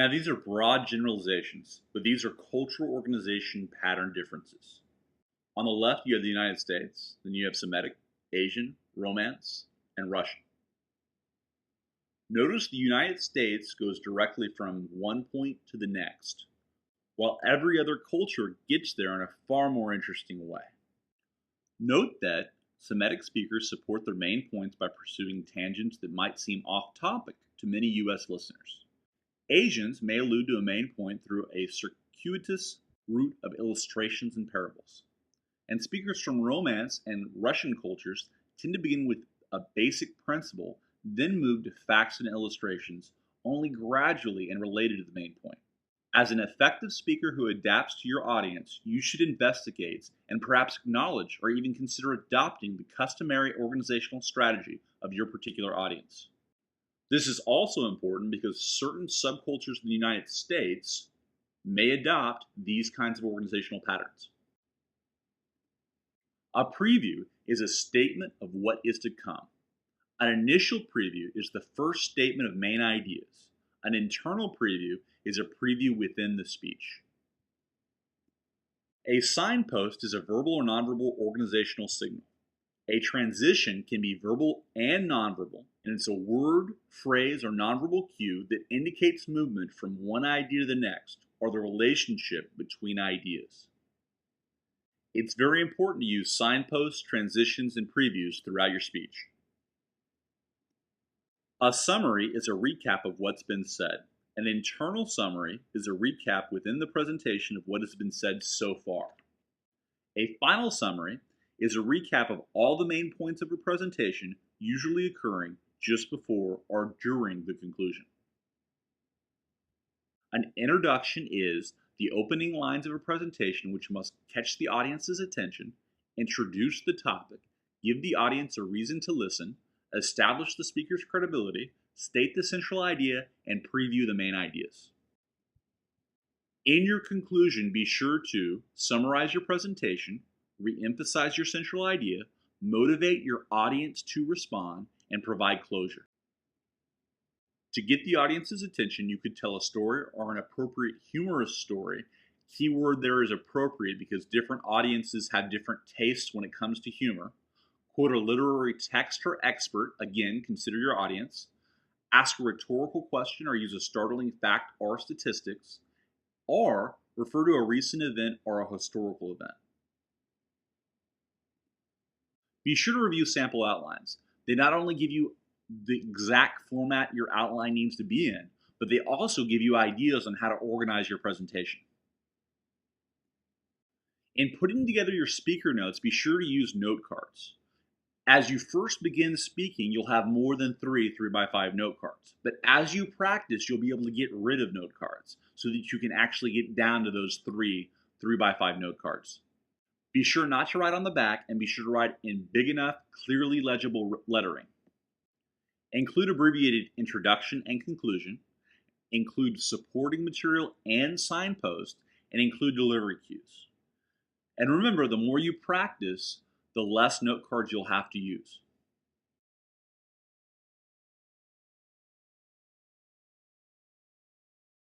Now, these are broad generalizations, but these are cultural organization pattern differences. On the left, you have the United States, then you have Semitic, Asian, Romance, and Russian. Notice the United States goes directly from one point to the next, while every other culture gets there in a far more interesting way. Note that Semitic speakers support their main points by pursuing tangents that might seem off topic to many US listeners. Asians may allude to a main point through a circuitous route of illustrations and parables. And speakers from Romance and Russian cultures tend to begin with a basic principle, then move to facts and illustrations, only gradually and related to the main point. As an effective speaker who adapts to your audience, you should investigate and perhaps acknowledge or even consider adopting the customary organizational strategy of your particular audience. This is also important because certain subcultures in the United States may adopt these kinds of organizational patterns. A preview is a statement of what is to come. An initial preview is the first statement of main ideas. An internal preview is a preview within the speech. A signpost is a verbal or nonverbal organizational signal. A transition can be verbal and nonverbal, and it's a word, phrase, or nonverbal cue that indicates movement from one idea to the next, or the relationship between ideas. It's very important to use signposts, transitions, and previews throughout your speech. A summary is a recap of what's been said. An internal summary is a recap within the presentation of what has been said so far. A final summary is a recap of all the main points of a presentation, usually occurring just before or during the conclusion. An introduction is the opening lines of a presentation which must catch the audience's attention, introduce the topic, give the audience a reason to listen, establish the speaker's credibility, state the central idea, and preview the main ideas. In your conclusion, be sure to summarize your presentation, re-emphasize your central idea, motivate your audience to respond, and provide closure. To get the audience's attention, you could tell a story or an appropriate humorous story. Keyword there is appropriate because different audiences have different tastes when it comes to humor. Quote a literary text or expert, again, consider your audience. Ask a rhetorical question or use a startling fact or statistics. Or refer to a recent event or a historical event. Be sure to review sample outlines. They not only give you the exact format your outline needs to be in, but they also give you ideas on how to organize your presentation. In putting together your speaker notes, be sure to use note cards. As you first begin speaking, you'll have more than 3 3x5 note cards. But as you practice, you'll be able to get rid of note cards so that you can actually get down to those 3 3x5 note cards. Be sure not to write on the back, and be sure to write in big enough, clearly legible lettering. Include abbreviated introduction and conclusion, include supporting material and signpost, and include delivery cues. And remember, the more you practice, the less note cards you'll have to use.